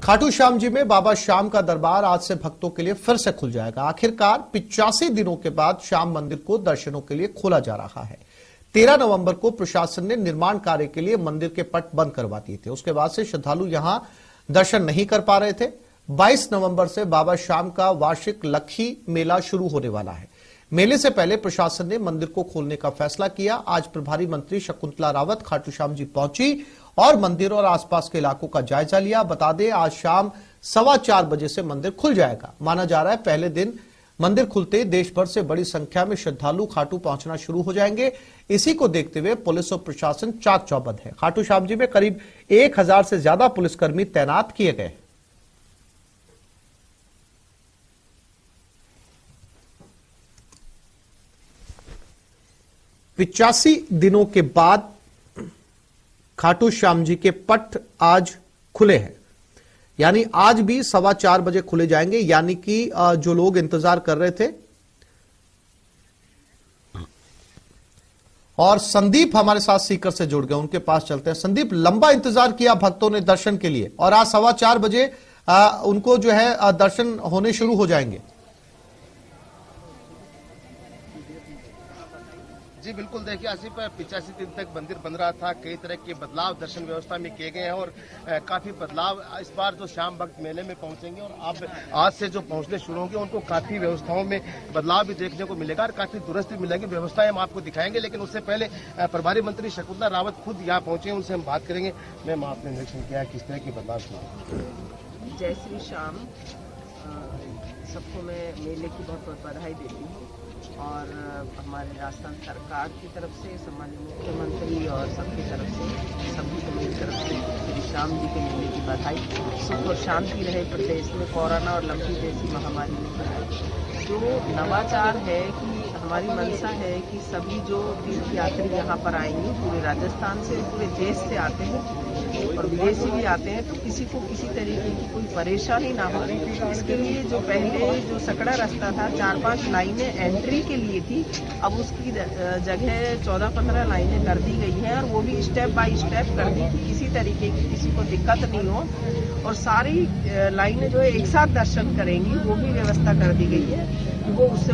खाटू श्याम जी में बाबा श्याम का दरबार आज से भक्तों के लिए फिर से खुल जाएगा। आखिरकार 85 दिनों के बाद श्याम मंदिर को दर्शनों के लिए खोला जा रहा है। 13 नवंबर को प्रशासन ने निर्माण कार्य के लिए मंदिर के पट बंद करवा दिए थे। उसके बाद से श्रद्धालु यहां दर्शन नहीं कर पा रहे थे। 22 नवंबर से बाबा श्याम का वार्षिक लखी मेला शुरू होने वाला है। मेले से पहले प्रशासन ने मंदिर को खोलने का फैसला किया। आज प्रभारी मंत्री शकुंतला रावत खाटू श्याम जी पहुंची और मंदिर और आसपास के इलाकों का जायजा लिया। बता दें, आज शाम 4:15 बजे से मंदिर खुल जाएगा। माना जा रहा है पहले दिन मंदिर खुलते देश भर से बड़ी संख्या में श्रद्धालु खाटू पहुंचना शुरू हो जाएंगे। इसी को देखते हुए पुलिस और प्रशासन चाक चौबंद है। खाटू श्याम जी में करीब 1000 से ज्यादा पुलिसकर्मी तैनात किए गए। 85 दिनों के बाद खाटू श्याम जी के पट आज खुले हैं, यानी आज भी 4:15 बजे खुले जाएंगे। यानी कि जो लोग इंतजार कर रहे थे। और संदीप हमारे साथ सीकर से जुड़ गए, उनके पास चलते हैं। संदीप, लंबा इंतजार किया भक्तों ने दर्शन के लिए और आज 4:15 बजे उनको जो है दर्शन होने शुरू हो जाएंगे। जी बिल्कुल, देखिए आसिफ, 85 दिन तक मंदिर बन रहा था। कई तरह के बदलाव दर्शन व्यवस्था में किए गए हैं और काफी बदलाव इस बार जो श्याम भक्त मेले में पहुंचेंगे और अब आज से जो पहुंचने शुरू होंगे उनको काफी व्यवस्थाओं में बदलाव भी देखने को मिलेगा और काफी दुरुस्त भी मिलेंगी। व्यवस्थाएं हम आपको दिखाएंगे, लेकिन उससे पहले प्रभारी मंत्री शकुंतला रावत खुद यहाँ पहुंचे, उनसे हम बात करेंगे। मैम, आपने निरीक्षण किया किस तरह के बदलाव किए? जय श्री श्याम। सबको मैं मेले की बहुत बहुत बधाई देती हूँ और हमारे राजस्थान सरकार की तरफ से, सम्मानित मुख्यमंत्री और सबकी तरफ से, सभी को मेरी तरफ से श्री श्याम जी के मेले की बधाई। सुख और शांति रहे प्रदेश में, कोरोना और लंबी जैसी महामारी में। जो नवाचार है कि हमारी मंशा है कि सभी जो तीर्थ यात्री यहाँ पर आएंगे पूरे राजस्थान से, पूरे देश से आते हैं और विदेशी भी आते हैं, तो किसी को किसी तरीके की कोई परेशानी ना हो, इसके लिए जो पहले जो सकड़ा रास्ता था 4-5 लाइनें एंट्री के लिए थी, अब उसकी जगह 14-15 लाइनें कर दी गई हैं और वो भी स्टेप बाय स्टेप कर दी कि किसी तरीके की किसी को दिक्कत नहीं हो और सारी लाइनें जो है एक साथ दर्शन करेंगी, वो भी व्यवस्था कर दी गई है। वो उससे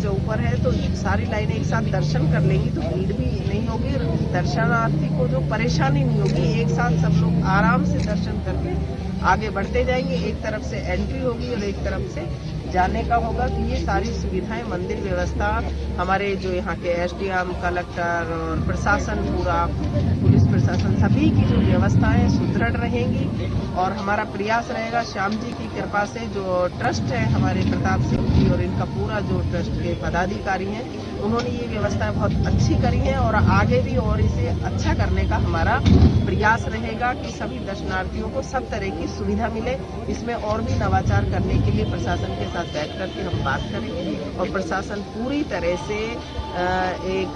ऊपर है, तो सारी लाइनें एक साथ दर्शन कर लेंगी तो भीड़ भी नहीं होगी और दर्शनार्थी को जो परेशानी नहीं होगी। एक साथ सब लोग आराम से दर्शन करके आगे बढ़ते जाएंगे। एक तरफ से एंट्री होगी और एक तरफ से जाने का होगा। कि ये सारी सुविधाएं, मंदिर व्यवस्था, हमारे जो यहाँ के एसडीएम, कलेक्टर और प्रशासन, पूरा पुलिस प्रशासन, सभी की जो व्यवस्थाएं सुदृढ़ रहेंगी और हमारा प्रयास रहेगा श्याम जी की कृपा से। जो ट्रस्ट है हमारे प्रताप सिंह जी और इनका पूरा जो ट्रस्ट के पदाधिकारी हैं, उन्होंने ये व्यवस्थाएं बहुत अच्छी करी हैं और आगे भी और इसे अच्छा करने का हमारा प्रयास रहेगा कि सभी दर्शनार्थियों को सब तरह की सुविधा मिले। इसमें और भी नवाचार करने के लिए प्रशासन के साथ बैठ करके हम बात करेंगे और प्रशासन पूरी तरह से एक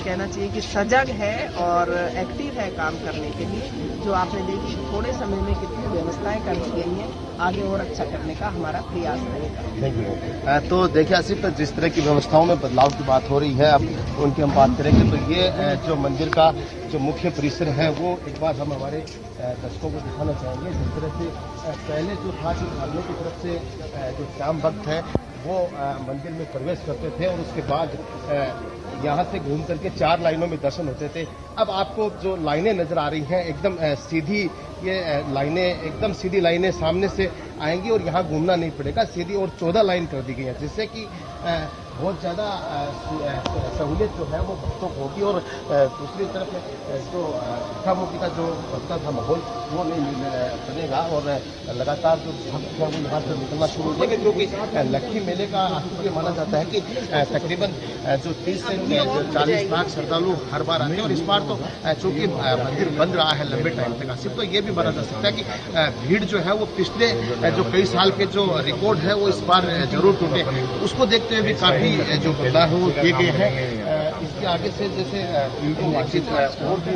कहना चाहिए कि सजग है और एक्टिव है काम करने के लिए। जो आपने देखी थोड़े समय में कितनी व्यवस्थाएं कर दी गई हैं, आगे और अच्छा करने का हमारा प्रयास रहेगा। तो देखिए आसिफ, जिस तरह की व्यवस्थाओं में बदलाव की बात हो रही है, अब उनकी हम बात करेंगे। तो ये जो मंदिर का जो मुख्य परिसर है वो एक बार हम हमारे दर्शकों को दिखाना चाहेंगे। जिस तरह से पहले जो था कि सामने की तरफ से जो श्याम भक्त है वो मंदिर में प्रवेश करते थे और उसके बाद यहाँ से घूम करके 4 लाइनों में दर्शन होते थे। अब आपको जो लाइनें नजर आ रही हैं एकदम सीधी, ये लाइनें एकदम सीधी लाइनें सामने से आएंगी और यहाँ घूमना नहीं पड़ेगा। सीधी और 14 लाइन कर दी गई है, जिससे कि बहुत ज़्यादा सहूलियत जो है वो भक्तों को होगी और दूसरी तरफ जो धक्का-मुक्की का जो बनता था माहौल वो नहीं बनेगा और लगातार जो भक्त है वो यहाँ से निकलना शुरू हो जाएंगे। क्योंकि लक्खी मेले का आशुल्य माना जाता है कि तकरीबन जो 30 से 40 लाख श्रद्धालु हर बार आते हैं और इस बार तो चूंकि मंदिर बंद रहा है लंबे टाइम तक आसिफ, तो ये भी माना जा सकता है कि भीड़ जो है वो पिछले जो कई साल के जो रिकॉर्ड है वो इस बार जरूर टूटे। उसको देखते हुए भी काफी जो बदलाव है वो किए गए हैं। इसके आगे से जैसे और भी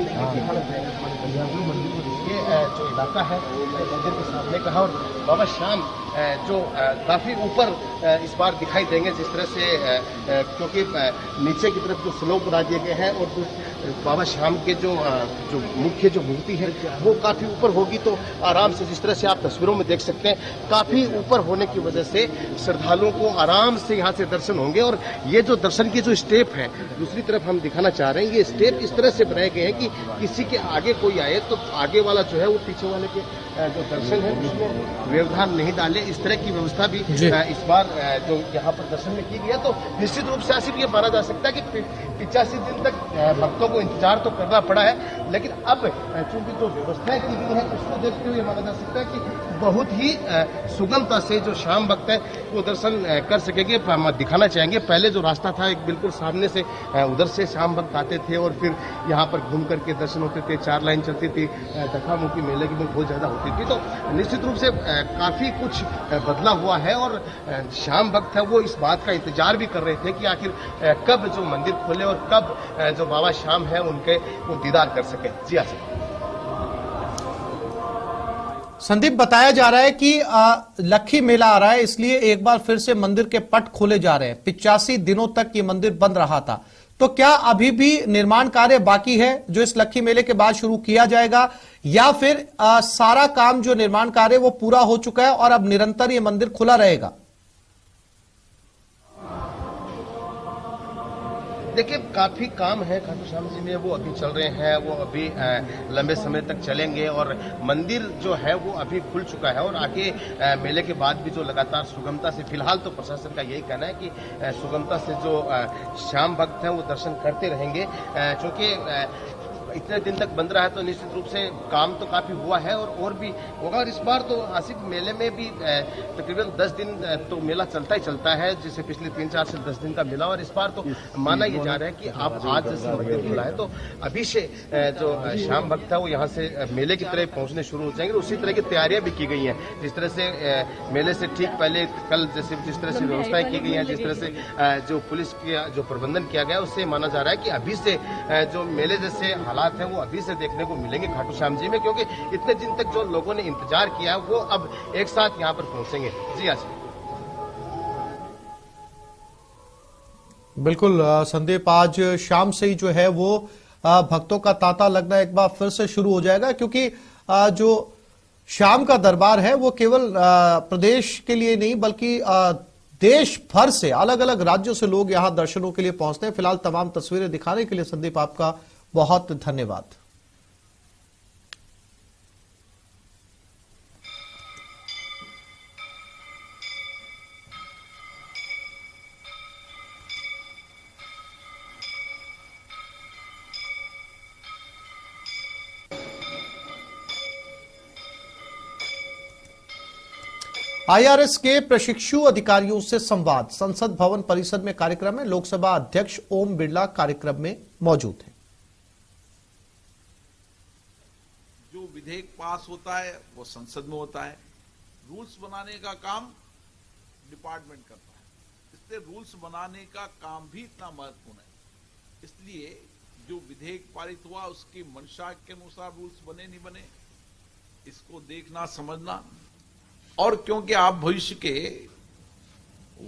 ये जो इलाका है मंदिर के सामने का है और बाबा श्याम जो काफी ऊपर इस बार दिखाई देंगे, जिस तरह से क्योंकि नीचे की तरफ जो स्लोप बना दिए गए हैं और बाबा श्याम के जो मुख्य जो मूर्ति है वो काफी ऊपर होगी, तो आराम से जिस तरह से आप तस्वीरों में देख सकते हैं काफी ऊपर होने की वजह से श्रद्धालुओं को आराम से यहाँ से दर्शन होंगे। और ये जो दर्शन की जो स्टेप है दूसरी तरफ हम दिखाना चाह रहे हैं, ये स्टेप इस तरह से बनाए गए हैं कि किसी के आगे कोई आए तो आगे वाला जो है वो पीछे वाले के जो दर्शन है उसमें व्यवधान नहीं डाले। इस तरह की व्यवस्था भी इस बार जो यहाँ पर दर्शन में की गई है। तो निश्चित रूप से आसिफ ये माना जा सकता है कि 85 दिन तक भक्तों को इंतजार तो करना पड़ा है, लेकिन अब चूंकि जो व्यवस्थाएं की गई है उसको देखते हुए माना जा सकता है कि बहुत ही सुगमता से जो श्याम भक्त है वो दर्शन कर सकेंगे। हम दिखाना चाहेंगे पहले जो रास्ता था एक बिल्कुल सामने से उधर से श्याम भक्त आते थे और फिर यहाँ पर घूम करके दर्शन होते थे, 4 लाइन चलती थी, धक्का-मुक्की मेले की भी बहुत ज्यादा होती थी। तो निश्चित रूप से काफी कुछ बदला हुआ है और श्याम भक्त है वो इस बात का इंतजार भी कर रहे थे कि आखिर कब जो मंदिर खोले और कब जो बाबा श्याम है उनके वो दीदार कर सके। जी आसिफ। संदीप, बताया जा रहा है कि लक्खी मेला आ रहा है, इसलिए एक बार फिर से मंदिर के पट खोले जा रहे हैं। 85 दिनों तक ये मंदिर बंद रहा था, तो क्या अभी भी निर्माण कार्य बाकी है जो इस लक्खी मेले के बाद शुरू किया जाएगा, या फिर सारा काम जो निर्माण कार्य वो पूरा हो चुका है और अब निरंतर ये मंदिर खुला रहेगा? देखिए काफी काम है खाटू श्याम जी में, वो अभी चल रहे हैं, वो अभी लंबे समय तक चलेंगे और मंदिर जो है वो अभी खुल चुका है और आगे मेले के बाद भी जो लगातार सुगमता से, फिलहाल तो प्रशासन का यही कहना है कि सुगमता से जो श्याम भक्त हैं वो दर्शन करते रहेंगे। क्योंकि इतने दिन तक बंद रहा है तो निश्चित रूप से काम तो काफी हुआ है और भी होगा। और इस बार तो आसिफ मेले में भी तकरीबन 10 दिन तो मेला चलता ही चलता है, जैसे पिछले 3-4 से 10 दिन का मेला। और इस बार तो माना ये जा रहा है कि आप आज जैसे मंदिर खुला है तो अभी से जो श्याम भक्त है वो यहाँ से मेले की तरह पहुंचने शुरू हो जाएंगे। उसी तरह की तैयारियां भी की गई हैं, जिस तरह से मेले से ठीक पहले कल जैसे जिस तरह से व्यवस्थाएं की गई हैं, जिस तरह से जो पुलिस का जो प्रबंधन किया गया उससे माना जा रहा है कि अभी से जो मेले जैसे हालात है वो अभी से देखने को मिलेंगे खाटू श्याम जी में, क्योंकि इतने दिन तक जो लोगों ने इंतजार किया है वो अब एक साथ यहाँ पर पहुंचेंगे। जी आसिफ। बिल्कुल संदीप, आज शाम से ही जो है वो भक्तों का तांता लगना एक बार फिर से शुरू हो जाएगा, क्योंकि जो शाम का दरबार है वो केवल प्रदेश के लिए नहीं बल्कि देश भर से, अलग अलग राज्यों से लोग यहां दर्शनों के लिए पहुंचते हैं। फिलहाल तमाम तस्वीरें दिखाने के लिए संदीप आपका बहुत धन्यवाद। आईआरएस के प्रशिक्षु अधिकारियों से संवाद। संसद भवन परिसर में कार्यक्रम में लोकसभा अध्यक्ष ओम बिरला कार्यक्रम में मौजूद हैं। जो विधेयक पास होता है वो संसद में होता है, रूल्स बनाने का काम डिपार्टमेंट करता है, इसलिए रूल्स बनाने का काम भी इतना महत्वपूर्ण है। इसलिए जो विधेयक पारित हुआ उसकी मंशा के अनुसार रूल्स बने नहीं बने इसको देखना समझना, और क्योंकि आप भविष्य के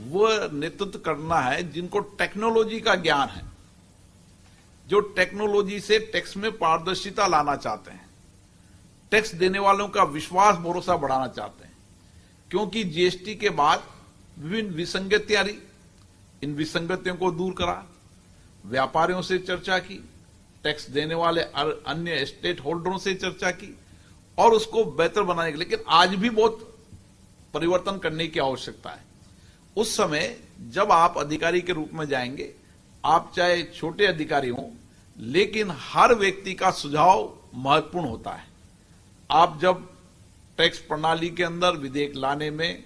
वो नेतृत्व करना है जिनको टेक्नोलॉजी का ज्ञान है, जो टेक्नोलॉजी से टैक्स में पारदर्शिता लाना चाहते हैं, टैक्स देने वालों का विश्वास भरोसा बढ़ाना चाहते हैं। क्योंकि जीएसटी के बाद विभिन्न विसंगतियां रही, इन विसंगतियों को दूर करा, व्यापारियों से चर्चा की, टैक्स देने वाले अन्य स्टेट होल्डरों से चर्चा की और उसको बेहतर बनाने के लिए। लेकिन आज भी बहुत परिवर्तन करने की आवश्यकता है। उस समय जब आप अधिकारी के रूप में जाएंगे, आप चाहे छोटे अधिकारी हों, लेकिन हर व्यक्ति का सुझाव महत्वपूर्ण होता है। आप जब टैक्स प्रणाली के अंदर विधेयक लाने में,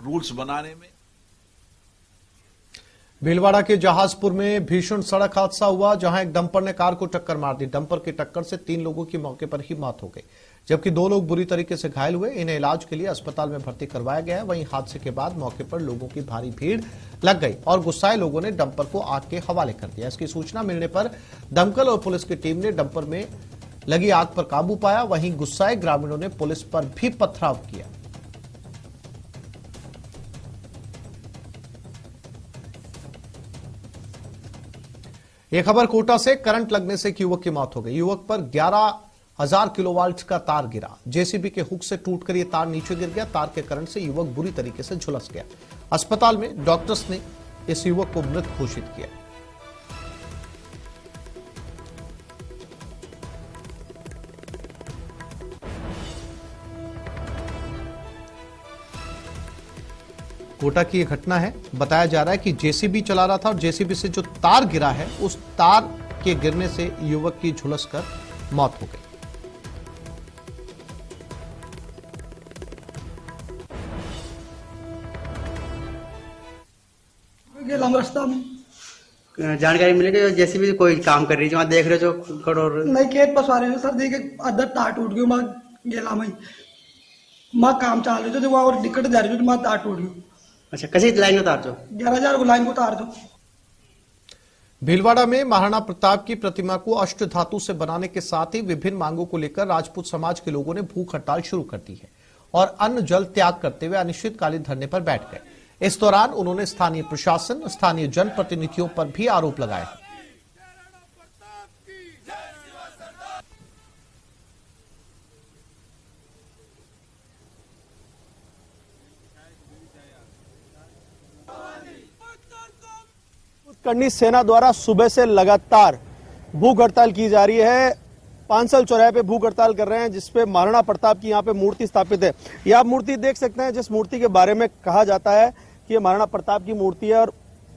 रूल्स बनाने में। भीलवाड़ा के जहाजपुर में भीषण सड़क हादसा हुआ, जहां एक डंपर ने कार को टक्कर मार दी। डंपर की टक्कर से 3 लोगों की मौके पर ही मौत हो गई, जबकि 2 लोग बुरी तरीके से घायल हुए। इन्हें इलाज के लिए अस्पताल में भर्ती करवाया गया है। वहीं हादसे के बाद मौके पर लोगों की भारी भीड़ लग गई और गुस्साए लोगों ने डंपर को आग के हवाले कर दिया। इसकी सूचना मिलने पर दमकल और पुलिस की टीम ने डंपर में लगी आग पर काबू पाया। वहीं गुस्साए ग्रामीणों ने पुलिस पर भी पथराव किया। एक खबर कोटा से, करंट लगने से एक युवक की मौत हो गई। युवक पर 11,000 किलोवाट का तार गिरा। जेसीबी के हुक से टूटकर यह तार नीचे गिर गया। तार के करंट से युवक बुरी तरीके से झुलस गया। अस्पताल में डॉक्टर्स ने इस युवक को मृत घोषित किया। कोटा की यह घटना है। बताया जा रहा है कि जेसीबी चला रहा था और जेसीबी से जो तार गिरा है, उस तार के गिरने से युवक की झुलसकर मौत हो गई। गेलाम रास्ता में जानकारी मिली कि जेसीबी कोई काम कर रही है, वहाँ देख रहे जो करोड़ नहीं खेत पसवा रहे सर, देखे अदर तार टूट गई। माँ गेला में माँ काम चाल रही थी, वहाँ और दिक्कत जा रही थी, माँ तार टूट गई। अच्छा, कैसी लाइन उतार दो? 11,000 को लाइन को उतार दो। भीलवाड़ा में महाराणा प्रताप की प्रतिमा को अष्ट धातु से बनाने के साथ ही विभिन्न मांगों को लेकर राजपूत समाज के लोगों ने भूख हड़ताल शुरू कर दी है और अन्न जल त्याग करते हुए अनिश्चितकालीन धरने पर बैठ गए। इस दौरान उन्होंने स्थानीय प्रशासन, स्थानीय जनप्रतिनिधियों पर भी आरोप लगाए। करनी सेना द्वारा सुबह से लगातार भूख हड़ताल की जा रही है। पांसल चौराहे पे भूख हड़ताल कर रहे हैं, जिसपे महाराणा प्रताप की यहाँ पे मूर्ति स्थापित है। ये आप मूर्ति देख सकते हैं, जिस मूर्ति के बारे में कहा जाता है कि ये महाराणा प्रताप की मूर्ति है और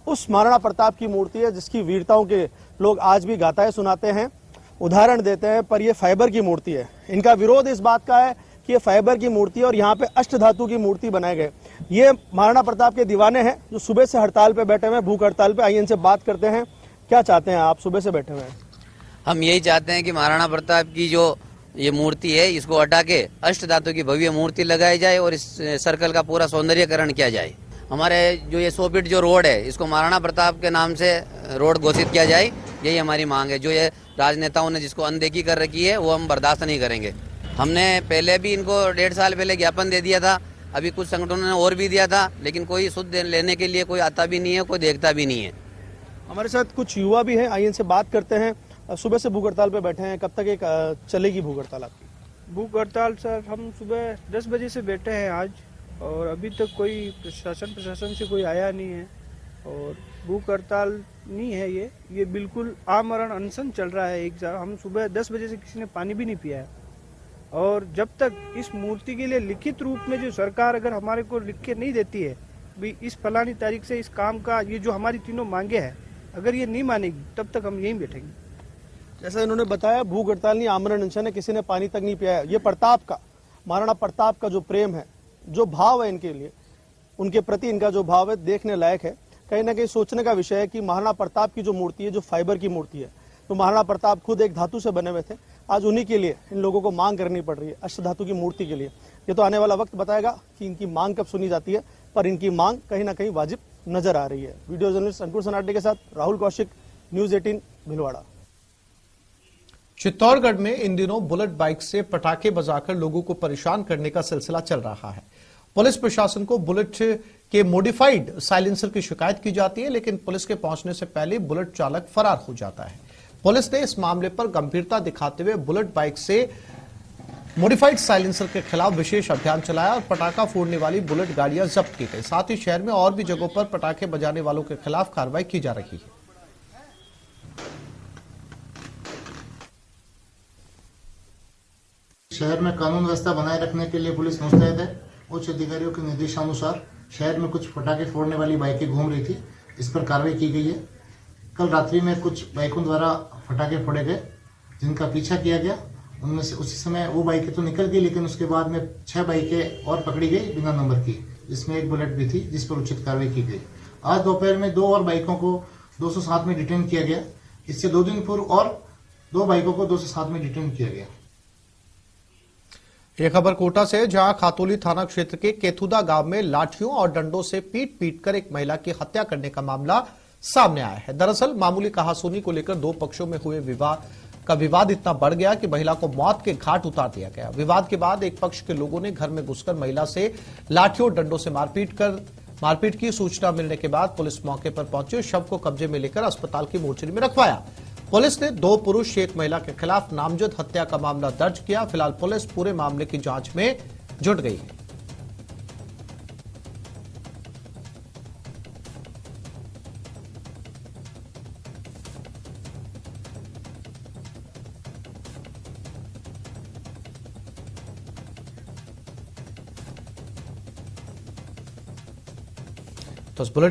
उस महाराणा प्रताप की मूर्ति है जिसकी वीरताओं के लोग आज भी गाथाएं सुनाते हैं, उदाहरण देते हैं। पर यह फाइबर की मूर्ति है। इनका विरोध इस बात का है कि ये फाइबर की मूर्ति है और यहाँ पे अष्ट धातु की मूर्ति बनाए गए। ये महाराणा प्रताप के दीवाने हैं जो सुबह से हड़ताल पे बैठे हुए हैं, भूख हड़ताल पे। आइए इनसे बात करते हैं। क्या चाहते हैं आप? सुबह से बैठे हुए हैं। हम यही चाहते हैं कि महाराणा प्रताप की जो ये मूर्ति है, इसको हटा के अष्ट धातु की भव्य मूर्ति लगाई जाए और इस सर्कल का पूरा सौंदर्यकरण किया जाए। हमारे जो ये 100 फीट जो रोड है, इसको महाराणा प्रताप के नाम से रोड घोषित किया जाए, यही हमारी मांग है। जो ये राजनेताओं ने जिसको अनदेखी कर रखी है, वो हम बर्दाश्त नहीं करेंगे। हमने पहले भी इनको 1.5 साल पहले ज्ञापन दे दिया था, अभी कुछ संगठनों ने और भी दिया था, लेकिन कोई सुध लेने के लिए कोई आता भी नहीं है, कोई देखता भी नहीं है। हमारे साथ कुछ युवा भी हैं, आइए इनसे बात करते हैं। सुबह से भूख हड़ताल पे बैठे हैं, कब तक एक चलेगी भूख हड़ताल आपकी? भूख हड़ताल सर, हम सुबह 10 बजे से बैठे हैं आज, और अभी तक कोई प्रशासन से कोई आया नहीं है। और भूख हड़ताल नहीं है, ये बिल्कुल आमरण अनशन चल रहा है। हम सुबह 10 बजे से किसी ने पानी भी नहीं पिया है। और जब तक इस मूर्ति के लिए लिखित रूप में जो सरकार अगर हमारे को लिख के नहीं देती है, भी इस फलानी तारीख से इस काम का, ये जो हमारी तीनों मांगे हैं, अगर ये नहीं मानेगी तब तक हम यहीं बैठेंगे। जैसा इन्होंने बताया, भूख हड़ताल नहीं, आमरण अनशन है, किसी ने पानी तक नहीं पिया है। ये प्रताप का, महाराणा प्रताप का जो प्रेम है, जो भाव है इनके लिए, उनके प्रति इनका जो भाव है, देखने लायक है। कहीं ना कहीं सोचने का विषय है कि महाराणा प्रताप की जो मूर्ति है, जो फाइबर की मूर्ति है, तो महाराणा प्रताप खुद एक धातु से बने हुए थे। आज उन्हीं के लिए इन लोगों को मांग करनी पड़ रही है, अष्ट धातु की मूर्ति के लिए। ये तो आने वाला वक्त बताएगा कि इनकी मांग कब सुनी जाती है, पर इनकी मांग कहीं ना कहीं वाजिब नजर आ रही है। वीडियो जर्नलिस्ट अंकुर सनाटे के साथ राहुल कौशिक, न्यूज 18 भीलवाड़ा। चित्तौड़गढ़ में इन दिनों बुलेट बाइक से पटाखे बजाकर लोगों को परेशान करने का सिलसिला चल रहा है। पुलिस प्रशासन को बुलेट के मॉडिफाइड साइलेंसर की शिकायत की जाती है, लेकिन पुलिस के पहुंचने से पहले बुलेट चालक फरार हो जाता है। पुलिस ने इस मामले पर गंभीरता दिखाते हुए बुलेट बाइक से मॉडिफाइड साइलेंसर के खिलाफ विशेष अभियान चलाया और पटाखा फोड़ने वाली बुलेट गाड़ियां जब्त की गई। साथ ही शहर में और भी जगहों पर पटाखे बजाने वालों के खिलाफ कार्रवाई की जा रही है। शहर में कानून व्यवस्था बनाए रखने के लिए पुलिस मुस्तैद है। उच्च अधिकारियों के निर्देशानुसार शहर में कुछ पटाखे फोड़ने वाली बाइकें घूम रही थी, इस पर कार्रवाई की गई है। कल रात्रि में कुछ बाइकों द्वारा पटाखे फोड़े गए, जिनका पीछा किया गया। उनमें से उसी समय वो बाइकें तो निकल गई, लेकिन उसके बाद में 6 बाइकें और पकड़ी गई बिना नंबर की, जिसमें एक बुलेट भी थी, जिस पर उचित कार्रवाई की गई। आज दोपहर में 2 और बाइकों को 207 में डिटेन किया गया। इससे 2 दिन पूर्व और 2 बाइकों को 207 में डिटेन किया गया। यह खबर कोटा से, जहां खातोली थाना क्षेत्र के केथुदा गांव में लाठियों और डंडों से पीट कर एक महिला की हत्या करने का मामला सामने आया है। दरअसल मामूली कहासुनी को लेकर 2 पक्षों में हुए विवाद इतना बढ़ गया कि महिला को मौत के घाट उतार दिया गया। विवाद के बाद एक पक्ष के लोगों ने घर में घुसकर महिला से लाठियों डंडों से मारपीट कर मारपीट की सूचना मिलने के बाद पुलिस मौके पर पहुंची और शव को कब्जे में लेकर अस्पताल की मोर्चरी में रखवाया। पुलिस ने 2 पुरुष 1 महिला के खिलाफ नामजद हत्या का मामला दर्ज किया। फिलहाल पुलिस पूरे मामले की जांच में जुट गई है। तो इस बुलेटिन